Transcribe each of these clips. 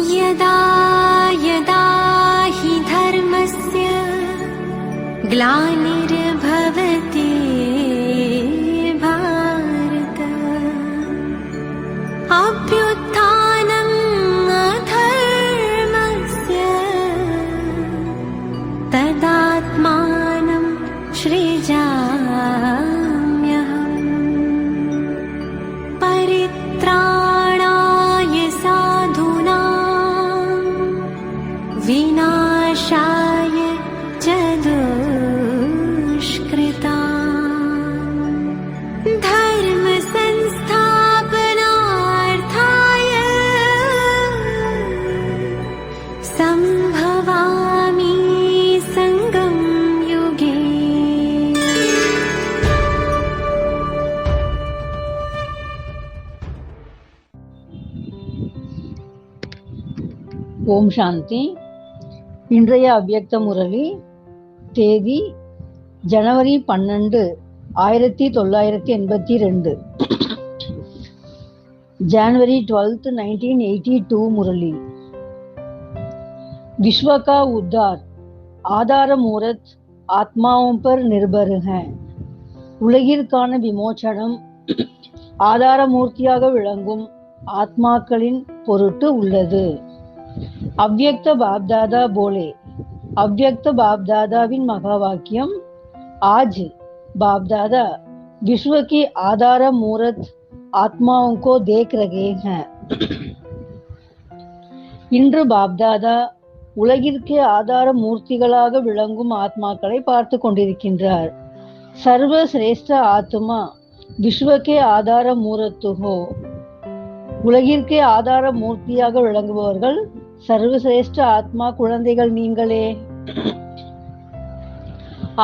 यदा यदा हि धर्मस्य ग्लानिर्भवति भारत अभ्युत्थानम् अधर्मस्य तदात्मानं सृजाम्यहम् परित्राणाय साधूनां विनाशाय च दुष्कृताम् धर्म संस्थापनार्थाय संभवामि संगम युगे। ஓம் சாந்தி. இன்றைய அவ்யக்த முரளி தேதி ஜனவரி 12, 1982. जनवरी 12, 1982 मुरली। विश्व का उद्धार आधार मूर्त आत्माओं पर निर्भर है. உலகிற்கான விமோச்சனம் ஆதார மூர்த்தியாக விளங்கும் ஆத்மாக்களின் பொருட்டு உள்ளது. அவ்யக்த பாப்தாதா போலே. अव्यक्त बाप दादाविन महावाक्यम आज बाप दादा विश्व की आधार मूर्त आत्माओं को देख रहे हैं. இன்று பாப்தாதா உலகிற்கு ஆதார மூர்த்திகளாக விளங்கும் ஆத்மாக்களை பார்த்து கொண்டிருக்கின்றார். சர்வ சிரேஷ்ட ஆத்மா விஸ்வக்கே ஆதார மூர்த்துஹோ. உலகிற்கே ஆதார மூர்த்தியாக விளங்குபவர்கள் सर्वश्रेष्ठ आत्मा कुழந்தைகள் நீங்களே.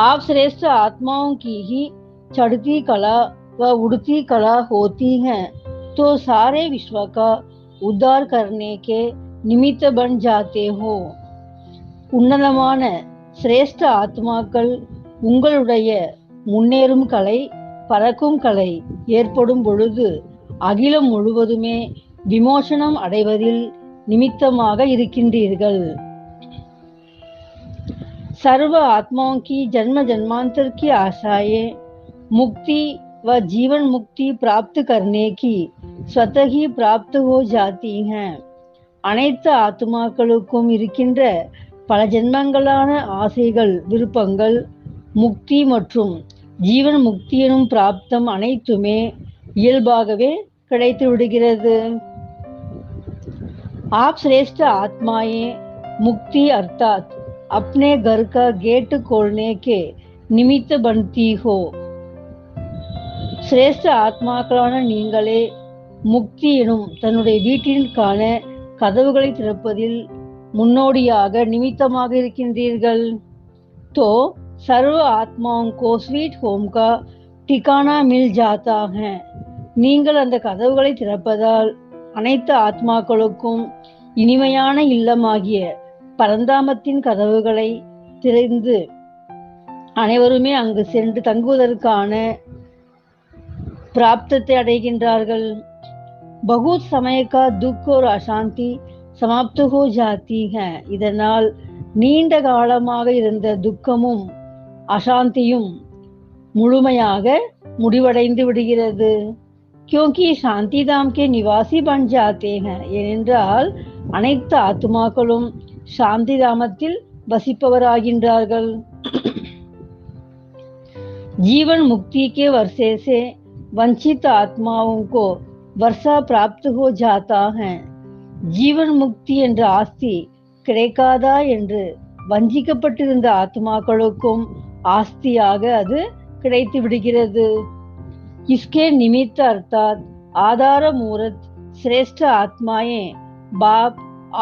आप श्रेष्ठ आत्माओं की ही चढ़ती कला व उड़ती कला होती हैं तो सारे विश्व का उद्धार करने के निमित्त बन जाते हो. உன்னதமான சிரேஷ்ட ஆத்மாக்கள் உங்களுடைய முன்னேறும் கலை, பறக்கும் கலை ஏற்படும் பொழுது அகிலம் முழுவதுமே விமோசனம் அடைவதில் निमित्तமாக இருக்கின்றீர்கள். सर्व आत्माओं की जन्म जन्मांतर की आशाएं मुक्ति व जीवन मुक्ति प्राप्त करने की स्वतः ही प्राप्त हो जाती हैं. அனைத்து ஆத்மாக்களுக்கும் இருக்கின்ற பல ஜென்மங்களான ஆசைகள், விருப்பங்கள் முக்தி மற்றும் ஜீவன் முக்தி எனும் பிராப்தம் அனைத்துமே இயல்பாகவே கிடைத்து விடுகிறது. आप श्रेष्ठ आत्माएं मुक्ति अर्थात अपने घर का गेट खोलने के निमित्त बनती हो. சிரேஷ்ட ஆத்மாக்களான நீங்களே முக்தி எனும் தன்னுடைய வீட்டிற்கான கதவுகளை திறப்பதில் முன்னோடியாக நிமித்தமாக இருக்கின்றீர்கள். तो सर्व आत्माओं को स्वीट होम का ठिकाना मिल जाता है. நீங்கள் அந்த கதவுகளை திறப்பதால் அனைத்து ஆத்மாக்களுக்கும் இனிமையான இல்லமாகிய பரந்தாமத்தின் கதவுகளை திறந்து அனைவருமே அங்கு சென்று தங்குவதற்கான பிராப்தத்தை அடைகின்றார்கள். बहुत समय का दुख और अशांति समाप्त हो जाती है. இதனால் நீண்ட காலமாக இருந்த துக்கமும் அசாந்தியும் முழுமையாக முடிவடைந்து விடுகிறது. क्योंकि शांति धाम के निवासी बन जाते हैं. ஏனென்றால் அனைத்து ஆத்மாக்களும் சாந்தி தாமத்தில் வசிப்பவராகின்றார்கள். जीवन मुक्ति के वर्षे से वंचित आत्माओं को वर्षा प्राप्त हो जाता है. ஜீவன் முக்தி என்ற ஆஸ்தி கிடைக்காதா என்று வஞ்சிக்கப்பட்டிருந்த ஆத்மாக்களுக்கும் ஆஸ்தியாக அது கிடைத்து விடுகிறது. इसके निमित्त अर्थात आधार मूर्त श्रेष्ठ आत्माएं बाप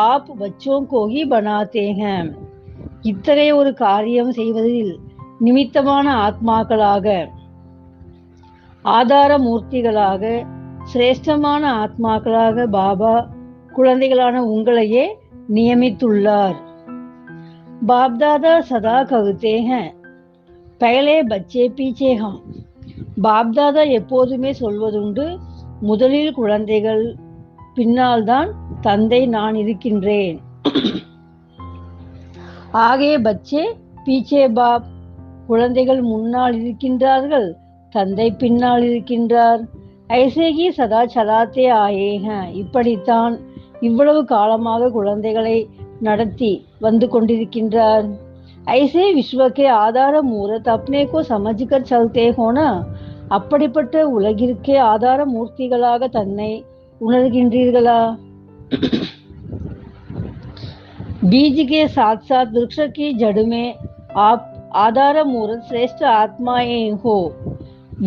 आप बच्चों को ही बनाते हैं. இத்தகைய ஒரு காரியம் செய்வதில் நிமித்தமான ஆத்மாக்களாக, ஆதார மூர்த்திகளாக, சிரேஷ்டமான ஆத்மாக்களாக பாபா குழந்தைகளான உங்களையே நியமித்துள்ளார். बाप दादा सदा कहते हैं पहले बच्चे पीछे हम. பாப்தாதா எப்போதுமே சொல்வதுண்டு, முதலில் குழந்தைகள் பின்னால் தான் தந்தை நான் இருக்கின்றேன். ஆகே பச்சே பீச்சே பாப். குழந்தைகள் முன்னால் இருக்கின்றார்கள், தந்தை பின்னால் இருக்கின்றார். ஐசேகி சதா சலாத்தே ஆயேக. இப்படித்தான் இவ்வளவு காலமாக குழந்தைகளை நடத்தி வந்து கொண்டிருக்கின்றார். ஐசே விஸ்வக்கே ஆதார மூரத் அப்னேகோ சமஜ்கர் சல்தே ஹோனா. அப்படிப்பட்ட உலகிற்கே ஆதார மூர்த்திகளாக தன்னை உணர்கின்றீர்களா? बीज के साथ साथ वृक्ष की जड़ में आप ஆதார மூரத் சிரேஷ்ட ஆத்மாயே ஹோ.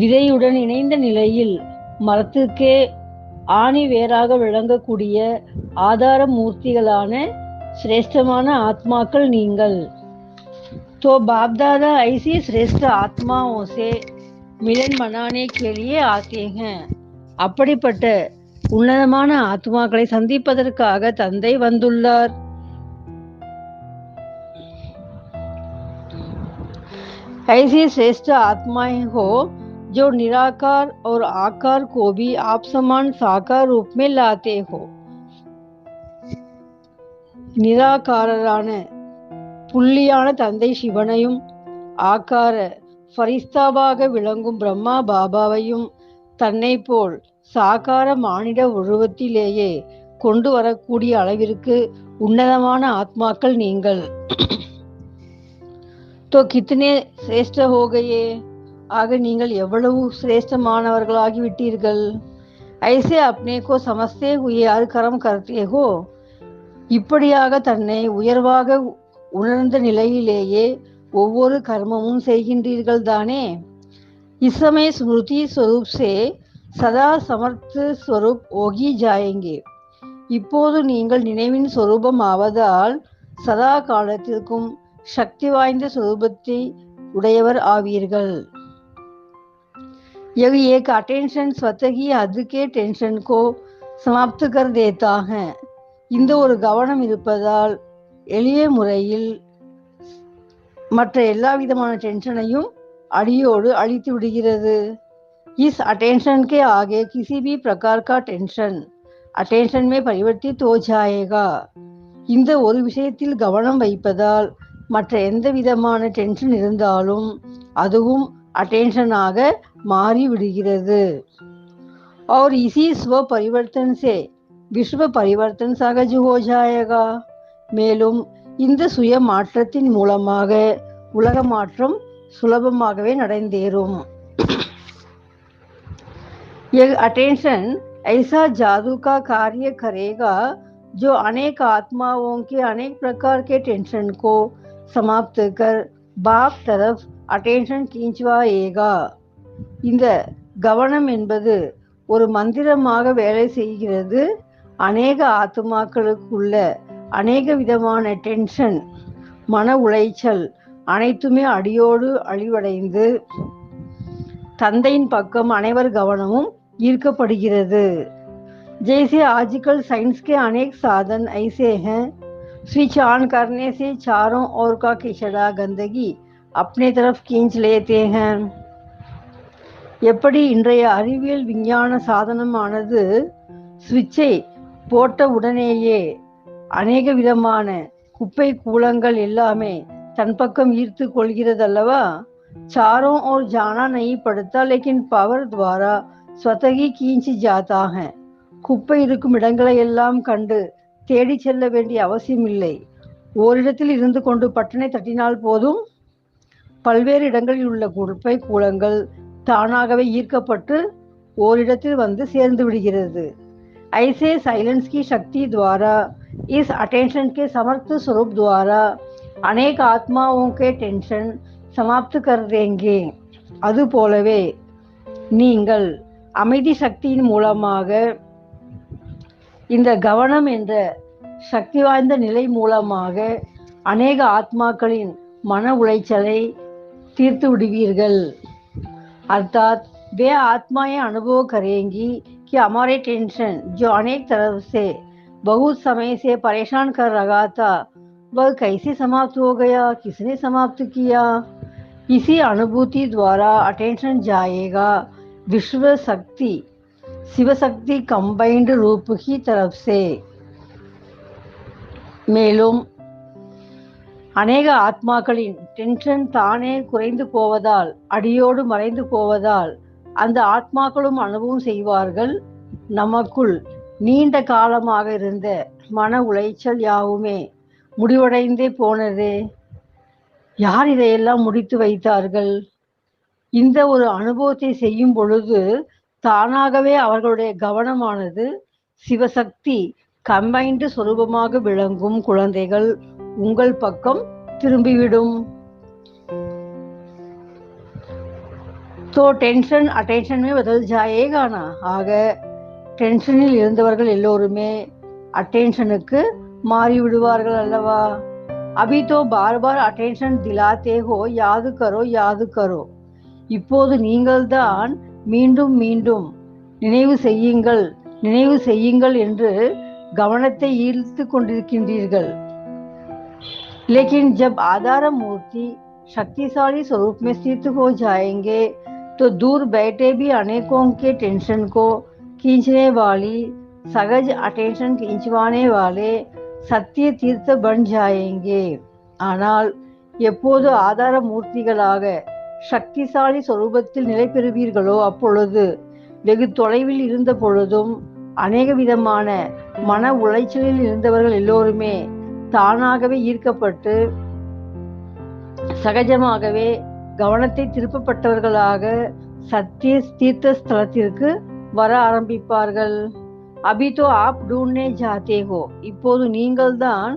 விதையுடன் இணைந்த நிலையில் மரத்திற்கே ஆணி வேறாக விளங்கக்கூடிய ஆதார மூர்த்திகளான சிரேஷ்டமான ஆத்மாக்கள் நீங்கள். तो बाप दादा ऐसी श्रेष्ठ आत्माओं से मिलन मनाने के लिए आते हैं. அப்படிப்பட்ட உன்னதமான ஆத்மாக்களை சந்திப்பதற்காக தந்தை வந்துள்ளார். ऐसी श्रेष्ठ आत्माएं हो जो निराकार और आकार को भी आप समान साकार रूप में लाते हो. நிராகாரரான புள்ளியான தந்தை சிவனையும் ஆக்கார ஃபரிஸ்தாவாக விளங்கும் பிரம்மா பாபாவையும் தன்னை போல் சாகார மானிட உருவத்திலேயே கொண்டு வரக்கூடிய அளவிற்கு உன்னதமான ஆத்மாக்கள் நீங்கள். तो कितने श्रेष्ठ हो गए. ஆக நீங்கள் எவ்வளவு சிரேஷ்டமானவர்களாகி விட்டீர்கள். ஐசே அப்னே கோ சமஸ்தே ஹுயே ஹர் கர்ம் கர்த்தே ஹோ. இப்படியாக தன்னை உயர்வாக உணர்ந்த நிலையிலேயே ஒவ்வொரு கர்மமும் செய்கின்றீர்கள் தானே. இஸ்ஸமே ஸ்மிருதி ஸ்வரூப் சே சதா சமர்த்த ஸ்வரூப் ஓகி ஜாயேங்கே. இப்போது நீங்கள் நினைவின் சொரூபம் ஆவதால் சதா காலத்திற்கும் சக்தி வாய்ந்த சுரூபத்தை உடையவர் ஆவீர்கள். यह एक अटेंशन स्वतः ही हद के टेंशन को समाप्त कर देता है. இந்த ஒரு கவனம் இருப்பதால் எளிய முறையில் மற்ற எல்லா விதமான டென்ஷனையும் அடியோடு அழித்து விடுகிறது. इस अटेंशन के आगे किसी भी प्रकार का टेंशन अटेंशन में परिवर्तित हो जाएगा. இந்த ஒரு விஷயத்தில் கவனம் வைப்பதால் மற்ற எந்த விதமான டென்ஷன் இருந்தாலும் அதுவும் அட்டென்ஷனாக மாறி விடுகிறது. और इसी स्व परिवर्तन से विश्व परिवर्तन सहज हो जाएगा. மேலும் இந்த சுய மாற்றத்தின் மூலமாக உலக மாற்றம் சுலபமாகவே நடந்தேறும். यह अटेंशन ऐसा जादू का कार्य करेगा जो अनेक आत्माओं के अनेक प्रकार के टेंशन को समाप्त कर बाप तरफ अटेंशन खींचवाएगा. இந்த கவனம் என்பது ஒரு மந்திரமாக வேலை செய்கிறது. அநேக ஆத்மாக்களுக்குள்ள அநேக விதமான டென்ஷன், மன உளைச்சல் அனைத்துமே அடியோடு அழிவடைந்து தந்தையின் பக்கம் அனைவர் கவனமும் ஈர்க்கப்படுகிறது. जैसे आजकल साइंस के अनेक साधन ऐसे हैं, स्विच ऑन करने से चारों ओर का किचड़ा गंदगी अपने तरफ खींच लेते हैं. எப்படி இன்றைய அறிவியல் விஞ்ஞான சாதனமானது சுவிட்சை போட்ட உடனேயே அநேக விதமான குப்பை கூலங்கள் எல்லாமே தன் பக்கம் ஈர்த்து கொள்கிறதல்லவா. चारों ओर जाना नहीं पड़ता लेकिन पावर द्वारा स्वतः ही खींच जाता है. குப்பை இருக்கும் இடங்களை எல்லாம் கண்டு தேடி செல்ல வேண்டிய அவசியம் இல்லை. ஓரிடத்தில் இருந்து கொண்டு பட்டனை தட்டினால் போதும், பல்வேறு இடங்களில் உள்ள குப்பை கூலங்கள் தானாகவே ஈர்க்கப்பட்டு ஓரிடத்தில் வந்து சேர்ந்து விடுகிறது. ऐसे साइलेंस की शक्ति द्वारा इस अटेंशन के समर्थ स्वरूप द्वारा अनेक आत्माओं के टेंशन समाप्त कर देंगे. அது போலவே நீங்கள் அமைதி சக்தியின் மூலமாக இந்த கவனம் என்ற சக்தி வாய்ந்த நிலை மூலமாக அநேக ஆத்மாக்களின் மன உளைச்சலை तीर्थ विடுவீர்கள். अर्थात वे आत्माएं अनुभव करेंगी कि हमारे टेंशन जो अनेक तरफ से बहुत समय से परेशान कर रहा था वह कैसे समाप्त हो गया, किसने समाप्त किया. इसी अनुभूति द्वारा अटेंशन जाएगा. विश्व शक्ति சிவசக்தி கம்பைன்டு ரூப் की तरफ से। மேலும் அநேக ஆத்மாக்களின் டென்ஷன் தானே குறைந்து போவதால், அடியோடு மறைந்து போவதால் அந்த ஆத்மாக்களும் அனுபவம் செய்வார்கள், நமக்குள் நீண்ட காலமாக இருந்த மன உளைச்சல் யாவுமே முடிவடைந்தே போனதே. யார் இதையெல்லாம் முடித்து வைத்தார்கள்? இந்த ஒரு அனுபவத்தை செய்யும் பொழுது தானாகவே அவர்களுடைய கவனமானது சிவசக்தி கம்பைன்டு சொரூபமாக விளங்கும் குழந்தைகள் உங்கள் பக்கம் திரும்பிவிடும். तो टेंशन अटेंशन में बदल जाएगा ना। ஆக டென்ஷனில் இருந்தவர்கள் எல்லோருமே அட்டென்ஷனுக்கு மாறி விடுவார்கள் அல்லவா? अभी तो बार बार अटेंशन दिलाते हो, யாது करो யாது करो. இப்போது நீங்கள்தான் மீண்டும் மீண்டும் நினைவு செய்யுங்கள் நினைவு செய்யுங்கள் என்று கவனத்தை ஈர்த்து கொண்டிருக்கின்றீர்கள். लेकिन जब आधार मूर्ति शक्तिशाली स्वरूप में स्थित हो जाएंगे तो दूर बैठे भी अनेकों के टेंशन को खींचने वाली सहज अटेंशन खींचवाने वाले சத்திய தீர்த்த பன் ஜாயேங்கே. ஆனால் எப்போது ஆதார மூர்த்திகளாக சக்திசாலி சொரூபத்தில் நிலை பெறுவீர்களோ அப்பொழுது வெகு தொலைவில் இருந்த பொழுதும் அநேக விதமான மன உளைச்சலில் இருந்தவர்கள் எல்லோருமே தானாகவே ஈர்க்கப்பட்டு சகஜமாகவே கவனத்தை திருப்பப்பட்டவர்களாக சத்திய தீர்த்த ஸ்தலத்திற்கு வர ஆரம்பிப்பார்கள். अभी तो आप ढूंढने जाते हो, இப்போது நீங்கள் தான்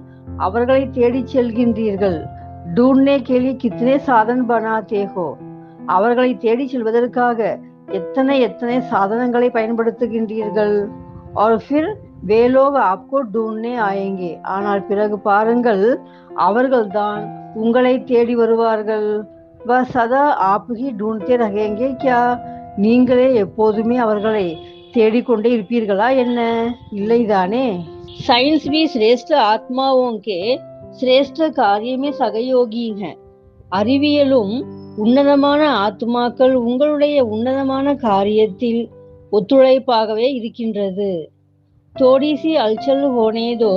அவர்களை தேடிச் செல்கின்றீர்கள். ढूंढने के लिए कितने साधन बनाते हो, அவர்களை தேடிச் செல்வதற்காக எத்தனை எத்தனை சாதனங்களை பயன்படுத்துகின்றீர்கள். और फिर वे लोग आपको ढूंढने आएंगे, ஆனால் பிறகு பாருங்கள் அவர்கள்தான் உங்களை தேடி வருவார்கள். वह सदा आप ही ढूंढते रहेंगे क्या, நீங்களே எப்போதுமே அவர்களை தேடிக்கொண்டே இருப்பீர்களா என்ன? இல்லைதானே. साइंस भी श्रेष्ठ आत्माओं के श्रेष्ठ कार्य में सहयोगी है. அறிவியலும் உன்னதமான ஆத்மாக்கள் உங்களுடைய உன்னதமான காரியத்தில் ஒத்துழைப்பாகவே இருக்கின்றது. थोड़ी सी हलचल होने दो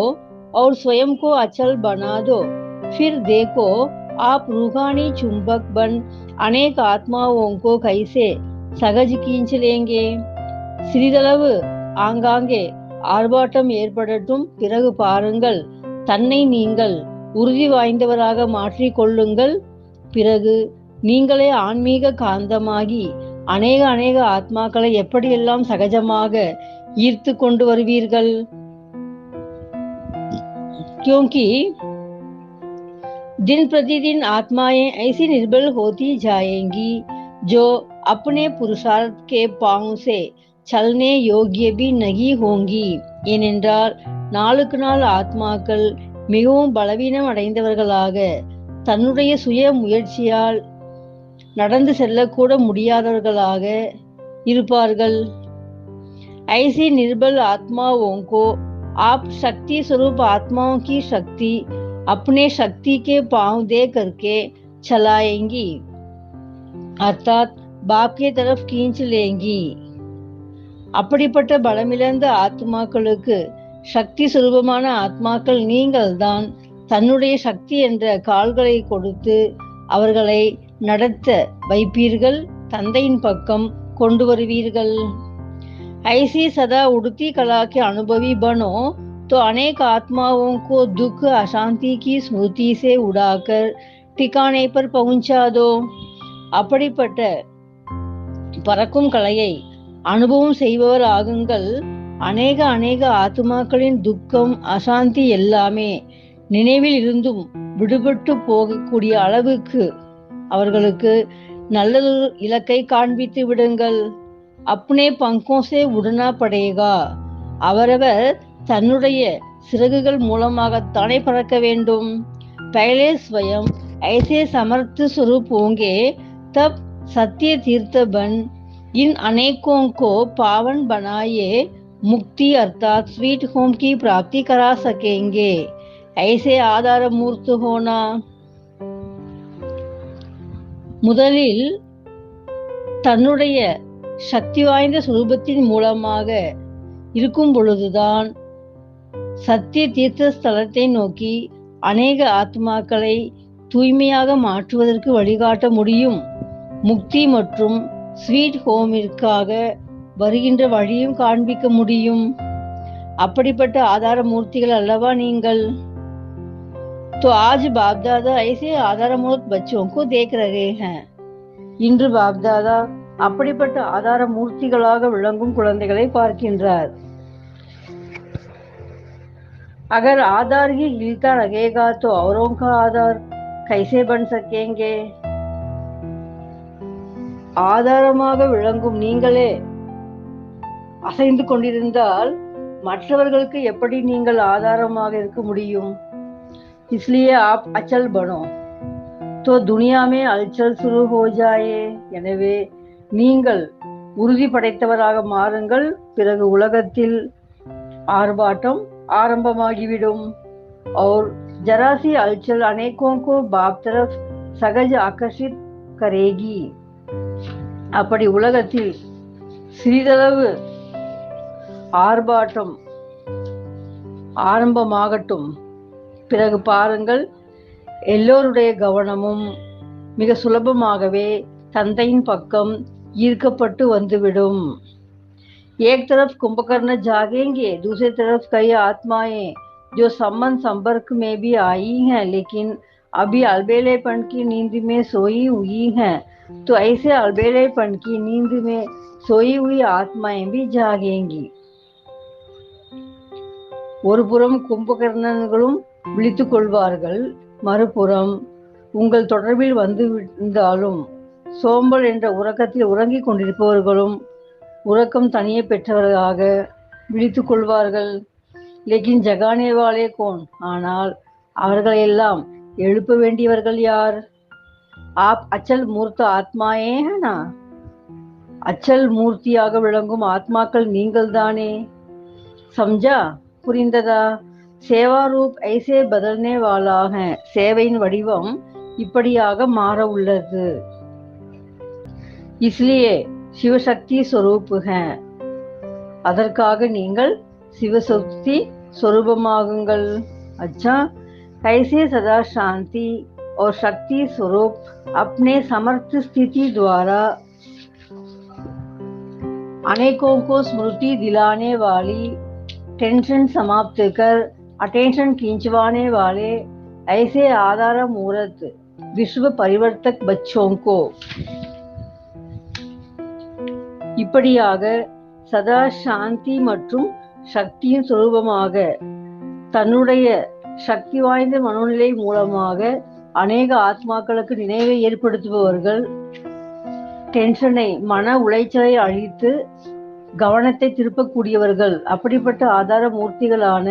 और स्वयं को अचल बना दो, फिर देखो आप रूहानी चुंबक बन अनेक आत्माओं को कैसे सहज खींच लेंगे. சிறிதளவு ஆங்காங்கே ஆர்ப்பாட்டம் ஏற்படட்டும், பிறகு பாருங்கள் தன்னை நீங்கள் உறுதி வாய்ந்தவராக மாற்றிக் கொள்ளுங்கள். பிறகு நீங்களே ஆன்மீக காந்தமாகி அநேக அநேக ஆத்மாக்களை எப்படியெல்லாம் சகஜமாக ஈர்த்து கொண்டு வருவீர்கள். क्योंकि दिन प्रतिदिन आत्माएं ऐसी निर्बल होती जाएंगी जो अपने पुरुषार्थ के पांव से चलने योग्य भी नहीं होंगी. ஏனென்றால் நாளுக்கு நாள் ஆத்மாக்கள் மிகவும் பலவீனம் அடைந்தவர்களாக தன்னுடைய சுய முயற்சியால் நடந்து செல்லக்கூட முடியாதவர்களாக இருப்பார்கள். ऐसी निर्बल आत्माओं को आप शक्ति स्वरूप आत्माओं की शक्ति अपने शक्ति के पांव दे करके चलाएंगी, अर्थात बाप की तरफ खींच लेंगी. அப்படிப்பட்ட பலமிழந்த ஆத்மாக்களுக்கு சக்தி சுரூபமான ஆத்மாக்கள் நீங்கள்தான் தன்னுடைய சக்தி என்ற கால்களை கொடுத்து அவர்களை நடத்த வைப்பீர்கள், தந்தையின் பக்கம் கொண்டு வருவீர்கள். ऐसी सदा उड़ती कला के अनुभवी बनो तो अनेक आत्माओं को दुख अशांति की स्मृति से उड़ाकर ठिकाने पर पहुंचा दो. அப்படிப்பட்ட பறக்கும் கலையை அனுபவம் செய்பவர் ஆகுங்கள். அநேக அநேக ஆத்மாக்களின் துக்கம் அசாந்தி எல்லாமே நினைவில் இருந்தும் விடுபட்டு போகக்கூடிய அளவுக்கு அவர்களுக்கு நல்லதொரு இலக்கை காண்பித்து விடுங்கள். अपने पंखों से उड़ना पड़ेगा. அவரவர் தன்னுடைய சிறகுகள் மூலமாகத்தானே பறக்க வேண்டும். पहले स्वयं ऐसे समर्थ स्वरूप होंगे तब सत्य तीर्थ बन इन अनेकों को पावन बनाए मुक्ति अर्थात स्वीट होम की प्राप्ति करा सकेंगे. ऐसे आधार मूर्त होना. முதலில் தன்னுடைய சக்தி வாய்ந்த சுரூபத்தின் மூலமாக இருக்கும் பொழுதுதான் சத்திய தீர்த்த ஸ்தலத்தை நோக்கி அநேக ஆத்மாக்களை தூய்மையாக மாற்றுவதற்கு வழிகாட்ட முடியும். முக்தி மற்றும் ஸ்வீட் ஹோமிற்காக வருகின்ற வழியும் காண்பிக்க முடியும். அப்படிப்பட்ட ஆதார மூர்த்திகள் அல்லவா நீங்கள்? तो आज बाप दादा ऐसे आधारमूर्त बच्चों को देख रहे हैं. இன்று பாப் தாதா அப்படிப்பட்ட ஆதார மூர்த்திகளாக விளங்கும் குழந்தைகளை பார்க்கின்றார். अगर आधार ही हिलता रहेगा तो औरों का आधार कैसे बन सकेंगे? ஆதாரமாக விளங்கும் நீங்களே அசைந்து கொண்டிருந்தால் மற்றவர்களுக்கு எப்படி நீங்கள் ஆதாரமாக இருக்க முடியும்? इसलिए आप अचल बनो तो दुनिया में हलचल शुरू हो जाए. எனவே நீங்கள் உறுதி படைத்தவராக மாறுங்கள், பிறகு உலகத்தில் ஆர்ப்பாட்டம் ஆரம்பமாகிவிடும். और जरा सी हलचल अनेकों को बाप तरफ सहज आकर्षित करेगी. அப்படி உலகத்தில் சிறிதளவு ஆர்ப்பாட்டம் ஆரம்பமாகட்டும், பிறகு பாருங்கள் எல்லோருடைய கவனமும் மிக சுலபமாகவே தந்தையின் பக்கம் ஈர்க்கப்பட்டு வந்துவிடும். एक तरफ कुंभकर्ण जागेंगे, दूसरी तरफ कई आत्माएं जो संबंध संपर्क में भी आई हैं लेकिन अभी अलबेलेपन की नींद में सोई हुई हैं. तो ऐसे अलबेलेपन की नींद में सोई हुई आत्माएं भी जागेंगी. ஒரு புறம் கும்பகர்ணன்களும் விழித்துக் கொள்வார்கள், மறுபுறம் உங்கள் தொடர்பில் வந்திருந்தாலும் சோம்பல் என்ற உறக்கத்தில் உறங்கிக் கொண்டிருப்பவர்களும் உறக்கம் தனியே பெற்றவர்களாக விழித்துக் கொள்வார்கள். लेकिन जगाने वाले कौन? ஆனால் அவர்களையெல்லாம் எழுப்ப வேண்டியவர்கள் யார்? आप अचल मूर्त आत्माएं हैं ना? அச்சல் மூர்த்தியாக விளங்கும் ஆத்மாக்கள் நீங்கள் தானே. समझा? புரிந்ததா? சேவா ரூப் ஐசே பதல்னே வாலா ஹை. சேவையின் வடிவம் இப்படியாக மாற உள்ளது. इसलिए சிவசக்தி ஸ்வரூப் ஹை. அதற்காக நீங்கள் சிவசக்தி स्वरूपमागुंगल. अच्छा, कैसे सदा शांति और शक्ति स्वरूप अपने समर्थ स्थिति द्वारा अनेकों को स्मृति दिलाने वाली, टेंशन समाप्त कर अटेंशन खींचवाने वाले ऐसे आधार मूर्त विश्व परिवर्तक बच्चों को இப்படியாக சதா சாந்தி மற்றும் சக்தியின் சுரூபமாக தன்னுடைய சக்தி வாய்ந்த மனோநிலை மூலமாக அநேக ஆத்மாக்களுக்கு நினைவை ஏற்படுத்துபவர்கள், டென்ஷனை மன உளைச்சலை அழித்து கவனத்தை திருப்பக்கூடியவர்கள், அப்படிப்பட்ட ஆதார மூர்த்திகளான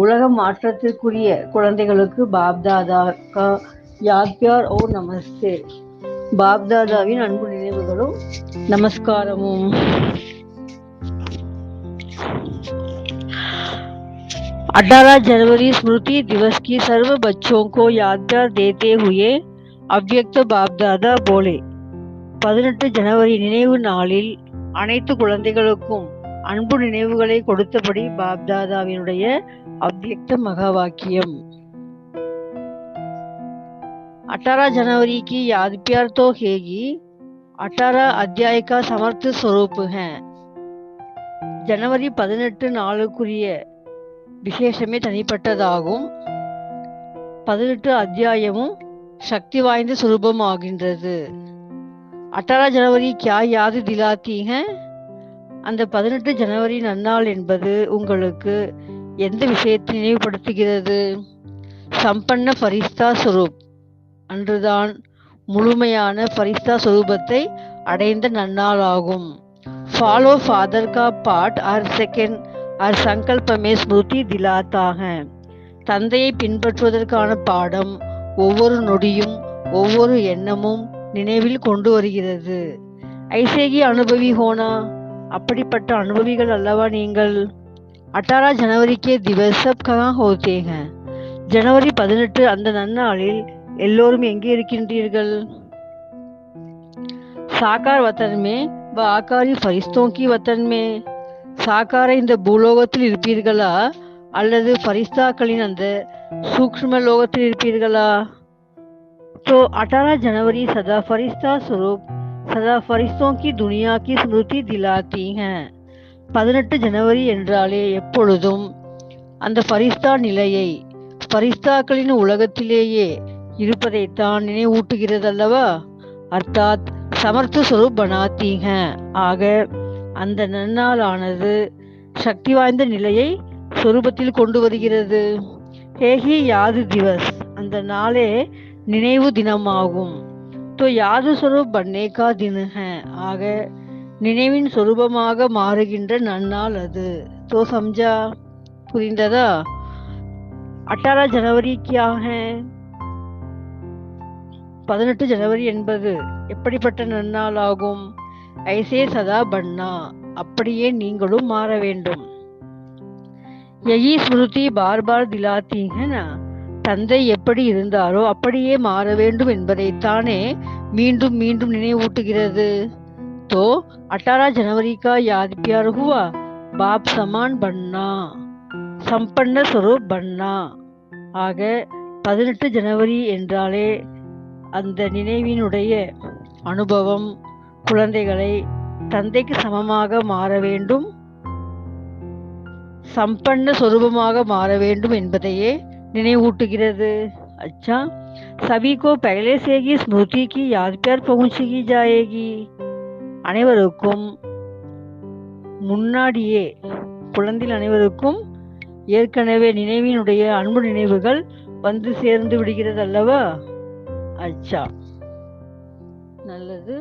உலக மாற்றத்திற்குரிய குழந்தைகளுக்கு பாப்தாதா கா யாத் பியார் ஓ நமஸ்தே. பாப்தாதாவின் அன்பு நினைவுகளும் நமஸ்காரமும். 18 जनवरी स्मृति दिवस की सर्व बच्चों को यादगार देते हुए अव्यक्त बाप दादा बोले. 18 जनवरी நினைவு நாளில் அனைத்து குழந்தைகளுக்கும் அன்பு நினைவுகளை கொடுத்தபடி பாப் தாதாவினுடைய அவ்யக்த மகா வாக்கியம். 18 जनवरी की याद प्यार तो हैगी, 18 अध्याय का समर्थ स्वरूप है. जनवरी 18 நாளுக்குரிய விசேஷமே தனிப்பட்டதாகும். 18 அத்தியாயமும் சக்தி வாய்ந்த சுரூபமாகின்றது. 18 जनवरी क्या याद दिलाती है? அந்த 18 ஜனவரி நன்னாள் என்பது உங்களுக்கு எந்த விஷயத்தை நினைவுபடுத்துகிறது? சம்பன்ன ஃபரிஸ்தா ஸ்வரூப் அன்றுதான் முழுமையான ஃபரிஸ்தா ஸ்வரூபத்தை அடைந்த நன்னாள் ஆகும். ஃபாலோ ஃபாதர் கா பாட் ஹர் செகண்ட் ஹர் சங்கல்பமே ஸ்மிருதி திலாத்தா ஹை. தந்தையை பின்பற்றுவதற்கான பாடம் ஒவ்வொரு நொடியும் ஒவ்வொரு எண்ணமும் நினைவில் கொண்டு வருகிறது. ஐசேகி அனுபவி ஹோனா, அப்படிப்பட்ட அனுபவிகள் அல்லவா நீங்கள். 18 जनवरी के दिवस सब कहाँ होते हैं? जनवरी 18 அந்த நன்னாளில் எல்லோரும் எங்கே இருக்கின்றீர்கள்? साकार वतन में वह आकारी फरिश्तों की वतन में சாக்கார இந்த பூலோகத்தில் இருப்பீர்களா அல்லது ஃபரிஸ்தாக்களின் அந்த சூக்ஷ்ம லோகத்தில் இருப்பீர்களா? तो 18 जनवरी सदा फरिश्ता स्वरूप सदा फरिश्तों की दुनिया की स्मृति दिलाती हैं. 18 ஜனவரி என்றாலே எப்பொழுதும் அந்த ஃபரிஸ்தா நிலையை ஃபரிஸ்தாக்களின் உலகத்திலேயே இருப்பதைத்தான் நினைவூட்டுகிறதல்லவா? அர்த்தாத் சமர்த்த ஸ்வரூப் பனாத்தி हैं. ஆக அந்த நன்னாளானது சக்தி வாய்ந்த நிலையை சொரூபத்தில் கொண்டு வருகிறது. ஹேஹி யாது திவஸ், அந்த நாளே நினைவு தினமாகும். तो யாது स्वरूप बनने का दिन है. ஆக நினைவின் சொரூபமாக மாறுகின்ற நன்னாள் அது. तो समझा, புரிந்ததா? 18 जनवरी क्या है? 18 जनवरी என்பது எப்படிப்பட்ட நன்னாள் ஆகும்? ஐசே சதா பன்னா, அப்படியே நீங்களும் மாற வேண்டும். யஹி ஸ்மிருதி பார் பார் திலாத்தி है ना, தந்தை எப்படி இருந்தாரோ அப்படியே மாற வேண்டும் என்பதைத்தானே மீண்டும் மீண்டும் நினைவூட்டுகிறது. तो 18 जनवरी का याद प्यार हुआ, बाप समान बनना, சம்பன்ன ஸ்வரூப் பன்னா. ஆக 18 ஜனவரி என்றாலே அந்த நினைவினுடைய அனுபவம் குழந்தைகளை தந்தைக்கு சமமாக மாற வேண்டும், சம்பன்ன சொரூபமாக மாற வேண்டும் என்பதையே நினைவூட்டுகிறது. अच्छा, सभी को पहले से ही स्मृति की याद पर पहुंची जाएगी. அனைவருக்கும் முன்னாடியே குழந்தைகள் அனைவருக்கும் ஏற்கனவே நினைவினுடைய அன்பு நினைவுகள் வந்து சேர்ந்து விடுகிறது அல்லவா? அச்சா, நல்லது.